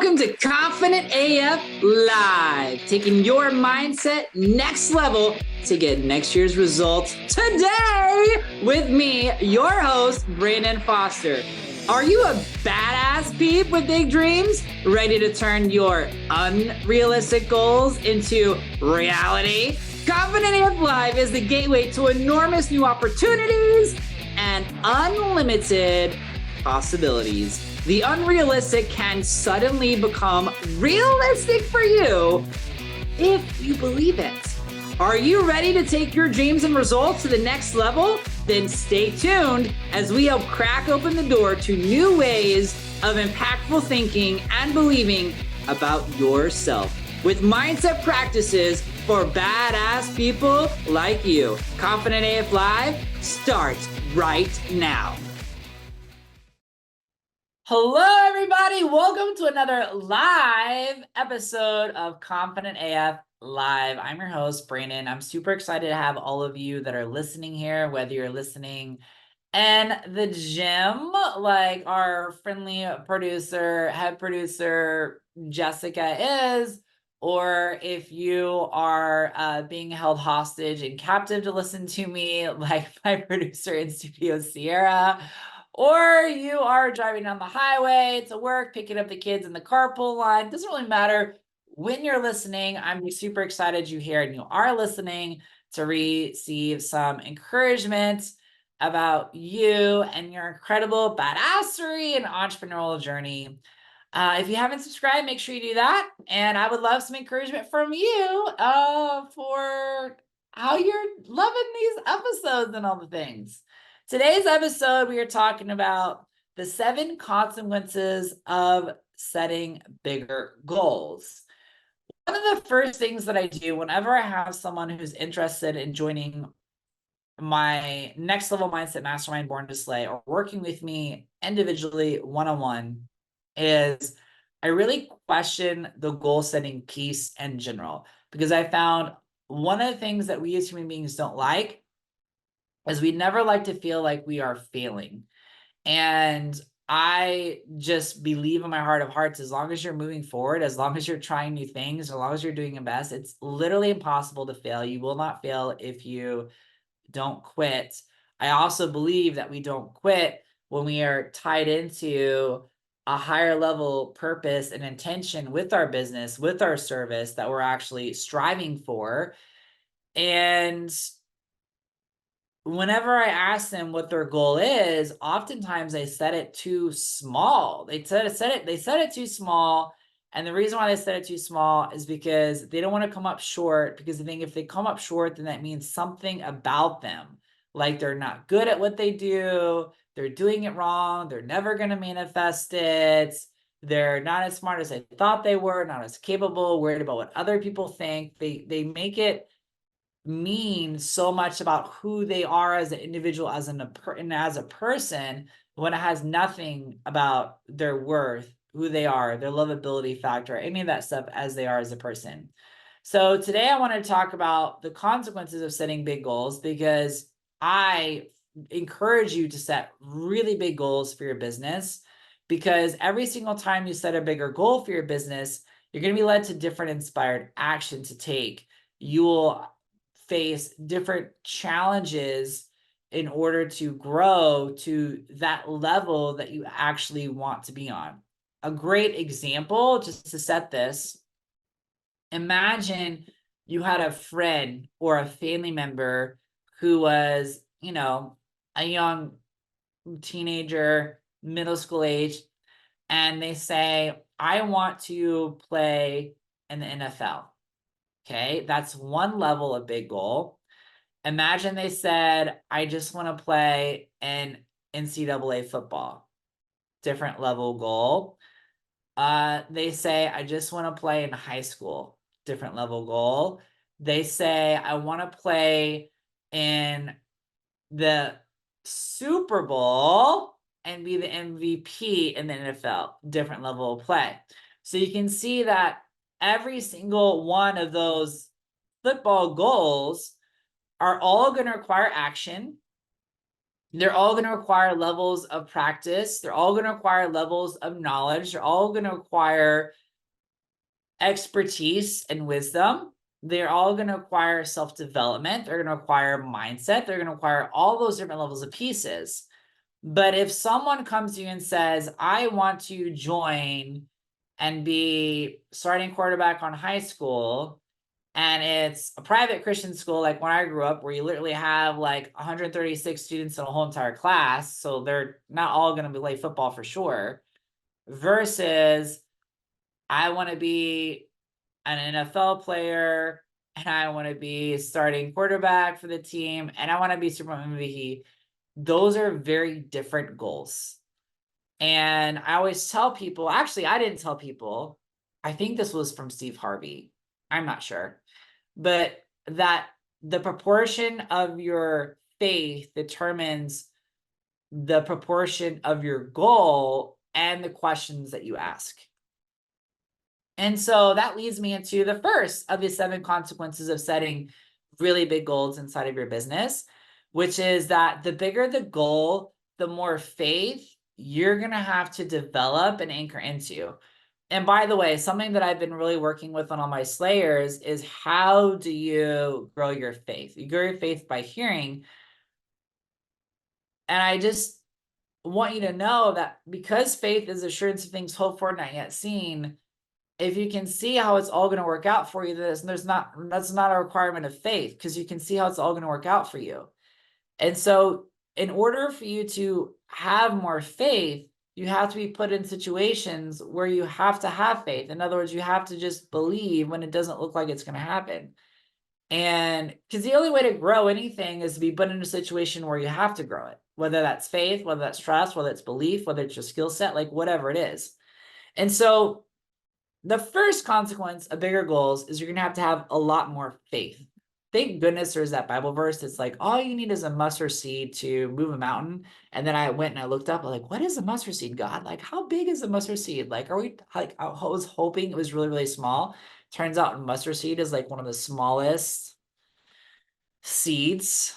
Welcome to Confident AF Live, taking your mindset next level to get next year's results today with me, your host, Brandon Foster. Are you a badass peep with big dreams, ready to turn your unrealistic goals into reality? Confident AF Live is the gateway to enormous new opportunities and unlimited possibilities. The unrealistic can suddenly become realistic for you if you believe it. Are you ready to take your dreams and results to the next level? Then stay tuned as we help crack open the door to new ways of impactful thinking and believing about yourself with mindset practices for badass people like you. Confident AF Live starts right now. Hello, everybody. Welcome to another live episode of Confident AF Live. I'm your host, Brandon. I'm super excited to have all of you that are listening here, whether you're listening in the gym, like our friendly producer, head producer, Jessica is, or if you are being held hostage and captive to listen to me, like my producer in studio, Sierra, or you are driving down the highway to work, picking up the kids in the carpool line. Doesn't really matter when you're listening. I'm super excited you're here and you are listening to receive some encouragement about you and your incredible badassery and entrepreneurial journey. If you haven't subscribed, make sure you do that. And I would love some encouragement from you for how you're loving these episodes and all the things. Today's episode, we are talking about the 7 consequences of setting bigger goals. One of the first things that I do whenever I have someone who's interested in joining my next level mindset mastermind Born to Slay or working with me individually one-on-one is I really question the goal setting piece in general, because I found one of the things that we as human beings don't like is we never like to feel like we are failing. And I just believe in my heart of hearts, as long as you're moving forward, as long as you're trying new things, as long as you're doing your best, it's literally impossible to fail. You will not fail if you don't quit. I also believe that we don't quit when we are tied into a higher level purpose and intention with our business, with our service that we're actually striving for. And whenever I ask them what their goal is, oftentimes they set it too small. They set it too small. And the reason why they set it too small is because they don't want to come up short, because they think if they come up short, then that means something about them. Like they're not good at what they do. They're doing it wrong. They're never going to manifest it. They're not as smart as they thought they were, not as capable, worried about what other people think. They make it mean so much about who they are as an individual, as a person, when it has nothing about their worth, who they are, their lovability factor, any of that stuff as they are as a person. So today I want to talk about the consequences of setting big goals, because I encourage you to set really big goals for your business, because every single time you set a bigger goal for your business, you're going to be led to different inspired action to take. You will face different challenges in order to grow to that level that you actually want to be on. A great example, just to set this, imagine you had a friend or a family member who was, a young teenager, middle school age, and they say, I want to play in the NFL. Okay, that's one level of big goal. Imagine they said, I just want to play in NCAA football. Different level goal. They say, I just want to play in high school. Different level goal. They say, I want to play in the Super Bowl and be the MVP in the NFL. Different level of play. So you can see that every single one of those football goals are all going to require action. They're all going to require levels of practice. They're all going to require levels of knowledge. They're all going to require expertise and wisdom. They're all going to require self-development. They're going to require mindset. They're going to require all those different levels of pieces. But if someone comes to you and says, I want to join and be starting quarterback on high school, and it's a private Christian school like when I grew up, where you literally have like 136 students in a whole entire class, so they're not all going to play football for sure, versus I want to be an NFL player and I want to be starting quarterback for the team and I want to be Super Bowl MVP. Those are very different goals. And I always tell people, actually, I didn't tell people, I think this was from Steve Harvey. I'm not sure, but that the proportion of your faith determines the proportion of your goal and the questions that you ask. And so that leads me into the first of the 7 consequences of setting really big goals inside of your business, which is that the bigger the goal, the more faith you're going to have to develop and anchor into. And by the way, something that I've been really working with on all my slayers is, how do you grow your faith? You grow your faith by hearing. And I just want you to know that because faith is assurance of things hoped for, not yet seen, if you can see how it's all going to work out for you, that's not a requirement of faith, because you can see how it's all going to work out for you. And so in order for you to have more faith, you have to be put in situations where you have to have faith. In other words, you have to just believe when it doesn't look like it's going to happen. And because the only way to grow anything is to be put in a situation where you have to grow it, whether that's faith, whether that's trust, whether it's belief, whether it's your skill set, like whatever it is. And so the first consequence of bigger goals is you're going to have a lot more faith. Thank goodness there's that Bible verse that's like, all you need is a mustard seed to move a mountain. And then I went and I looked up, like, what is a mustard seed, God? Like, how big is a mustard seed? Like, are we, like, I was hoping it was really, really small. Turns out mustard seed is like one of the smallest seeds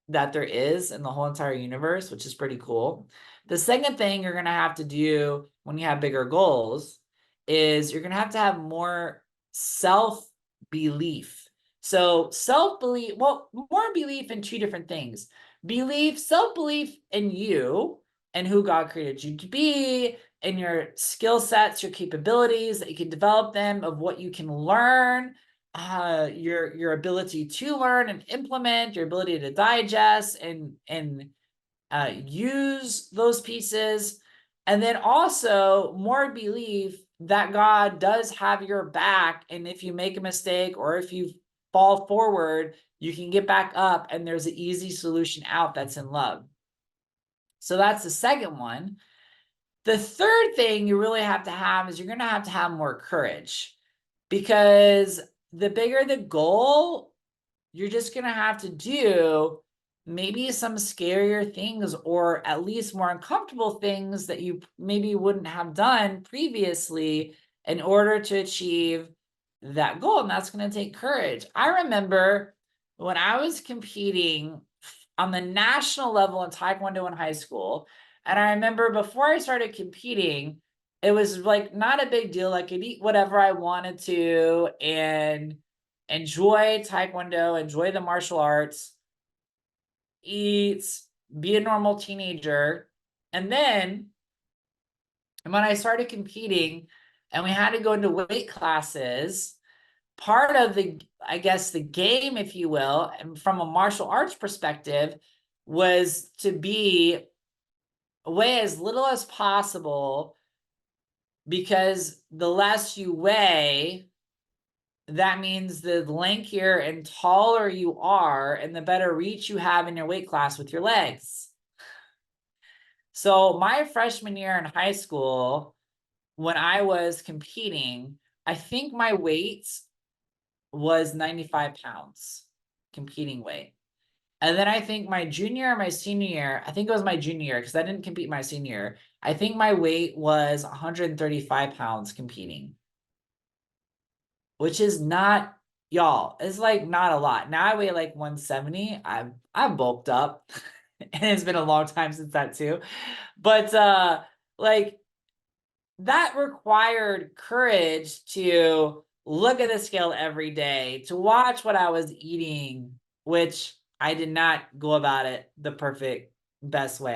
that there is in the whole entire universe, which is pretty cool. The second thing you're going to have to do when you have bigger goals is you're going to have more self-belief. So self-belief, well, more belief in 2 different things. Self-belief in you and who God created you to be, and your skill sets, your capabilities, that you can develop them, of what you can learn, your ability to learn and implement, your ability to digest and use those pieces. And then also more belief that God does have your back. And if you make a mistake or if you fall forward, you can get back up and there's an easy solution out that's in love. So that's the second one. The third thing you really have to have is you're going to have more courage, because the bigger the goal, you're just going to have to do maybe some scarier things, or at least more uncomfortable things that you maybe wouldn't have done previously in order to achieve that goal. And that's going to take courage. I remember when I was competing on the national level in Taekwondo in high school, and I remember before I started competing, it was like not a big deal. I could eat whatever I wanted to and enjoy Taekwondo, enjoy the martial arts, eat, be a normal teenager. And then when I started competing and we had to go into weight classes, part of the, I guess, the game, if you will, and from a martial arts perspective, was to weigh as little as possible, because the less you weigh, that means the lankier and taller you are and the better reach you have in your weight class with your legs. So my freshman year in high school, when I was competing, I think my weight was 95 pounds, competing weight. And then I think my junior or my senior year, I think it was my junior year, because I didn't compete my senior year. I think my weight was 135 pounds competing, which is not, y'all, it's like not a lot. Now I weigh like 170. I've bulked up. And it's been a long time since that too. But like that required courage to look at the scale every day, to watch what I was eating, which I did not go about it the perfect best way.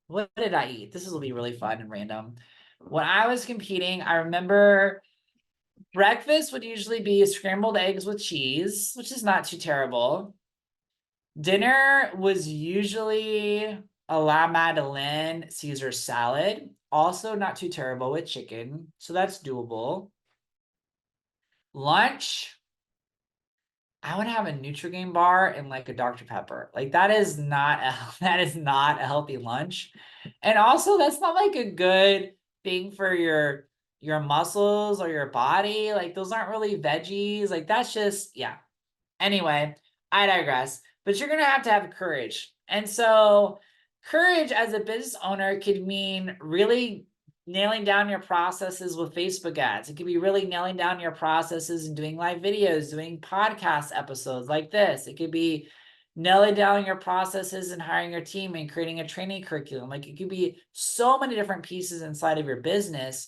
What did I eat? This will be really fun and random. When I was competing, I remember breakfast would usually be scrambled eggs with cheese, which is not too terrible. Dinner was usually a la Madeleine Caesar salad, also not too terrible with chicken, so that's doable. Lunch, I would have a Nutrigrain bar and like a Dr. Pepper. Like that is not that is not a healthy lunch. And also that's not like a good thing for your muscles or your body. Like those aren't really veggies. Like that's just, yeah. Anyway, I digress. But you're going to have courage. And so, courage as a business owner could mean really nailing down your processes with Facebook ads. It could be really nailing down your processes and doing live videos, doing podcast episodes like this. It could be nailing down your processes and hiring your team and creating a training curriculum. Like it could be so many different pieces inside of your business.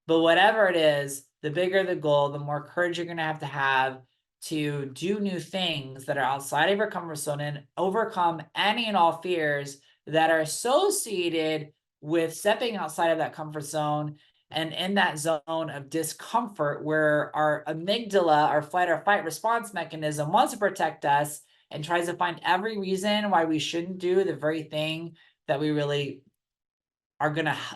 But whatever it is, the bigger the goal, the more courage you're going to have to do new things that are outside of your comfort zone and overcome any and all fears that are associated with stepping outside of that comfort zone and in that zone of discomfort where our amygdala, our flight or fight response mechanism, wants to protect us and tries to find every reason why we shouldn't do the very thing that we really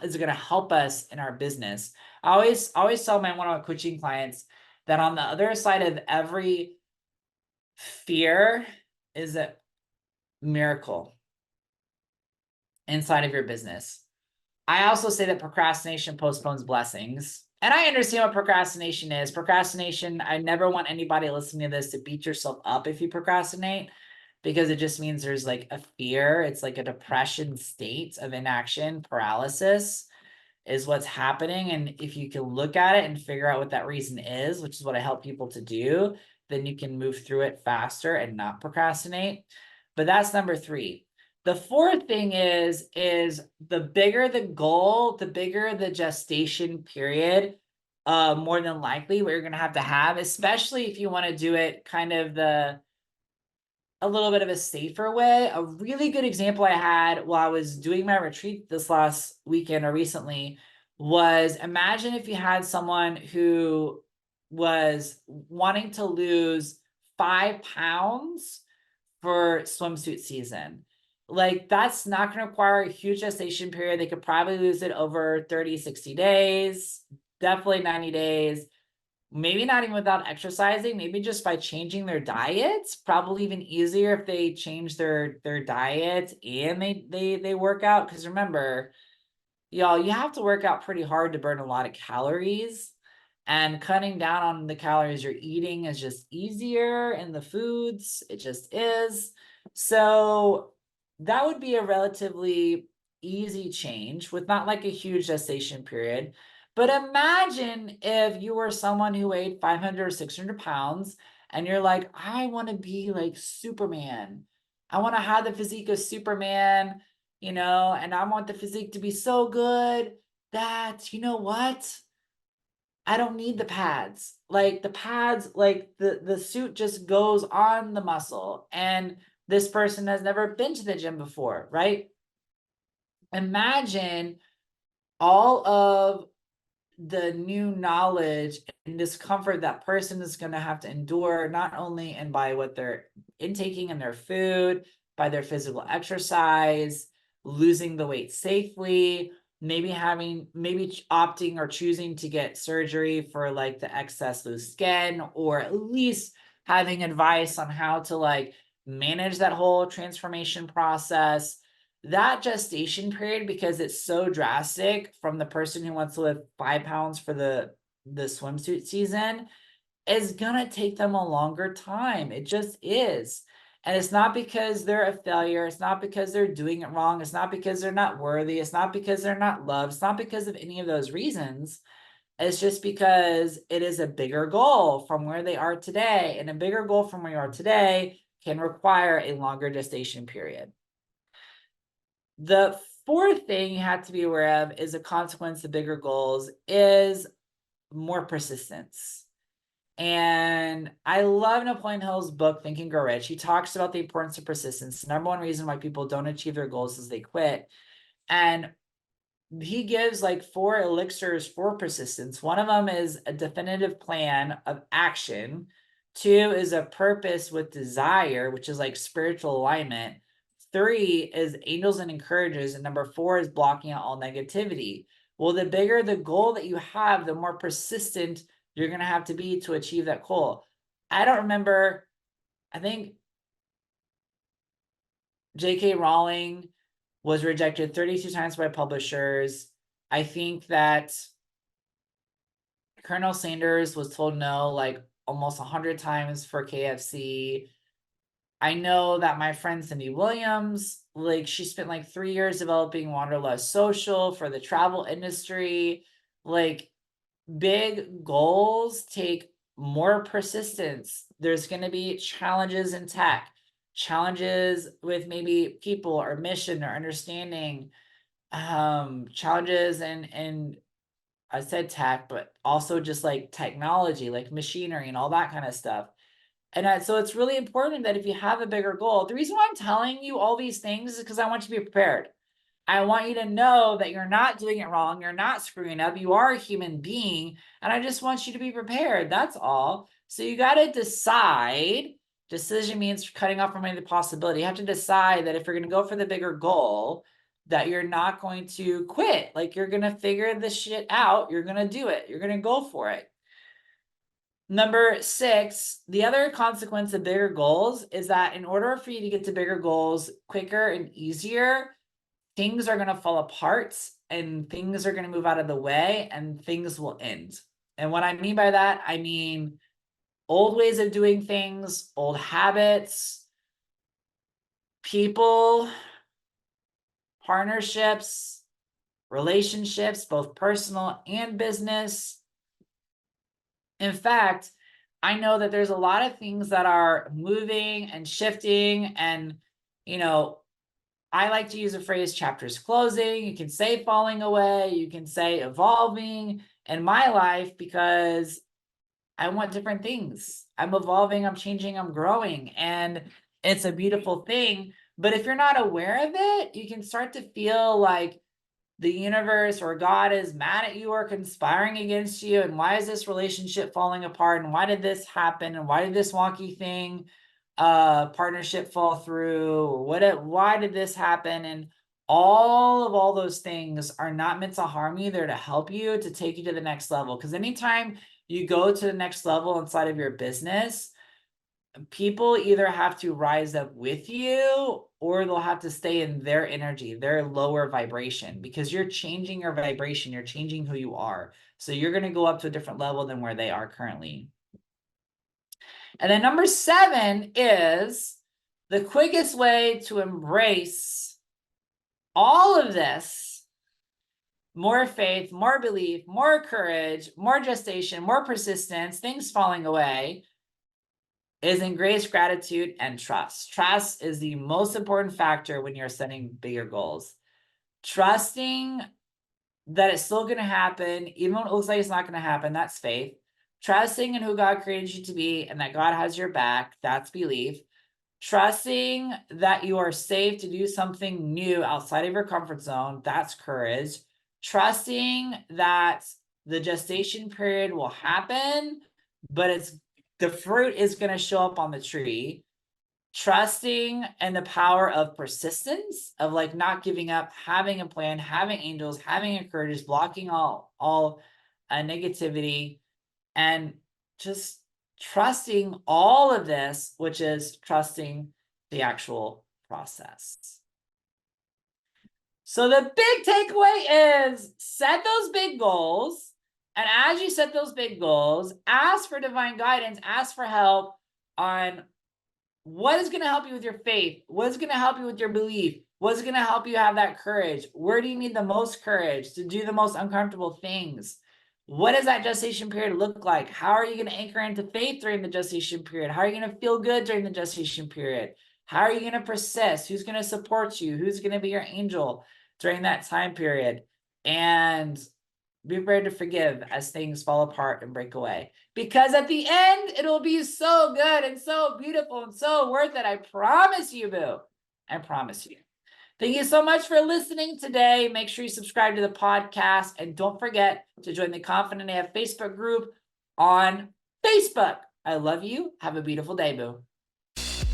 is gonna help us in our business. I always tell my one-on-one coaching clients that on the other side of every fear is a miracle inside of your business. I also say that procrastination postpones blessings. And I understand what procrastination is. Procrastination, I never want anybody listening to this to beat yourself up if you procrastinate, because it just means there's like a fear. It's like a depression state of inaction, paralysis is what's happening. And if you can look at it and figure out what that reason is, which is what I help people to do, then you can move through it faster and not procrastinate. But that's number 3. The fourth thing is the bigger the goal, the bigger the gestation period, more than likely what you're going to have, especially if you want to do it kind of a little bit of a safer way. A really good example I had while I was doing my retreat this last weekend or recently was, imagine if you had someone who was wanting to lose 5 pounds for swimsuit season. Like that's not going to require a huge gestation period. They could probably lose it over 30, 60 days, definitely 90 days. Maybe not even without exercising, maybe just by changing their diets. Probably even easier if they change their diet and they work out. Because remember, y'all, you have to work out pretty hard to burn a lot of calories. And cutting down on the calories you're eating is just easier in the foods. It just is. So that would be a relatively easy change with not like a huge gestation period. But imagine if you were someone who weighed 500 or 600 pounds and you're like, I want to be like Superman. I want to have the physique of Superman, and I want the physique to be so good that, you know what? I don't need the pads. Like the pads, like the suit just goes on the muscle. And this person has never been to the gym before, right? Imagine all of the new knowledge and discomfort that person is going to have to endure, not only and by what they're intaking in their food, by their physical exercise, losing the weight safely, maybe opting or choosing to get surgery for like the excess loose skin, or at least having advice on how to like manage that whole transformation process. That gestation period, because it's so drastic from the person who wants to live 5 pounds for the swimsuit season, is gonna take them a longer time. It just is. And it's not because they're a failure. It's not because they're doing it wrong. It's not because they're not worthy. It's not because they're not loved. It's not because of any of those reasons. It's just because it is a bigger goal from where they are today. And a bigger goal from where you are today can require a longer gestation period. The fourth thing you have to be aware of is a consequence of bigger goals is more persistence. And I love Napoleon Hill's book, Think and Grow Rich. He talks about the importance of persistence. The number one reason why people don't achieve their goals is they quit. And he gives like 4 elixirs for persistence. One of them is a definitive plan of action. 2 is a purpose with desire, which is like spiritual alignment. 3 is angels and encourages. And number 4 is blocking out all negativity. Well, the bigger the goal that you have, the more persistent you're going to have to be to achieve that goal. I don't remember, I think J.K. Rowling was rejected 32 times by publishers. I think that Colonel Sanders was told no like almost 100 times for KFC. I know that my friend Cindy Williams, like she spent like 3 years developing Wanderlust Social for the travel industry. Like big goals take more persistence. There's going to be challenges in tech, challenges with maybe people or mission or understanding, challenges and I said tech, but also just like technology, like machinery and all that kind of stuff. And so it's really important that if you have a bigger goal, the reason why I'm telling you all these things is because I want you to be prepared. I want you to know that you're not doing it wrong. You're not screwing up. You are a human being. And I just want you to be prepared. That's all. So you got to decide. Decision means cutting off from any possibility. You have to decide that if you're going to go for the bigger goal, that you're not going to quit. Like you're going to figure this shit out. You're going to do it. You're going to go for it. Number 6, the other consequence of bigger goals is that in order for you to get to bigger goals quicker and easier, things are going to fall apart and things are going to move out of the way and things will end. And what I mean by that, I mean old ways of doing things, old habits, people, partnerships, relationships, both personal and business. In fact, I know that there's a lot of things that are moving and shifting and, I like to use the phrase chapters closing. You can say falling away. You can say evolving in my life because I want different things. I'm evolving, I'm changing, I'm growing, and it's a beautiful thing. But if you're not aware of it, you can start to feel like the universe or God is mad at you or conspiring against you. And why is this relationship falling apart? And why did this happen? And why did this wonky thing partnership fall through? Or why did this happen? And all those things are not meant to harm you. They're to help you, to take you to the next level. Because anytime you go to the next level inside of your business, people either have to rise up with you or they'll have to stay in their energy, their lower vibration, because you're changing your vibration. You're changing who you are. So you're going to go up to a different level than where they are currently. And then number 7 is the quickest way to embrace all of this: more faith, more belief, more courage, more gestation, more persistence, things falling away, is in grace, gratitude, and trust. Trust is the most important factor when you're setting bigger goals. Trusting that it's still going to happen, even when it looks like it's not going to happen, that's faith. Trusting in who God created you to be and that God has your back, that's belief. Trusting that you are safe to do something new outside of your comfort zone, that's courage. Trusting that the gestation period will happen, but the fruit is going to show up on the tree. Trusting in the power of persistence, of like not giving up, having a plan, having angels, having encouragers, blocking all negativity, and just trusting all of this, which is trusting the actual process. So the big takeaway is set those big goals. And as you set those big goals, ask for divine guidance, ask for help on what is going to help you with your faith, what's going to help you with your belief, what's going to help you have that courage, where do you need the most courage to do the most uncomfortable things, what does that gestation period look like, how are you going to anchor into faith during the gestation period, how are you going to feel good during the gestation period, How are you going to persist? Who's going to support you? Who's going to be your angel during that time period? And be prepared to forgive as things fall apart and break away. Because at the end, it'll be so good and so beautiful and so worth it. I promise you, boo. I promise you. Thank you so much for listening today. Make sure you subscribe to the podcast. And don't forget to join the Confident AF Facebook group on Facebook. I love you. Have a beautiful day, boo.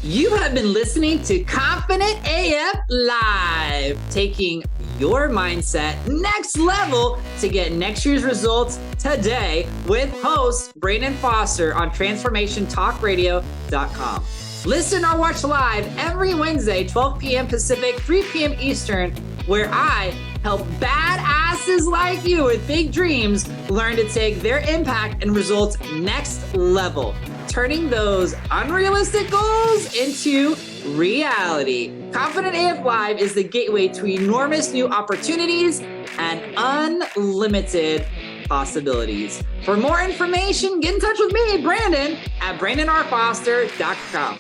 You have been listening to Confident AF Live, taking your mindset next level to get next year's results today with host Brandon Foster on transformationtalkradio.com. Listen or watch live every Wednesday, 12 p.m. Pacific, 3 p.m. Eastern, where I help badasses like you with big dreams learn to take their impact and results next level, turning those unrealistic goals into reality. Confident AF Live is the gateway to enormous new opportunities and unlimited possibilities. For more information, get in touch with me, Brandon, at brandonrfoster.com.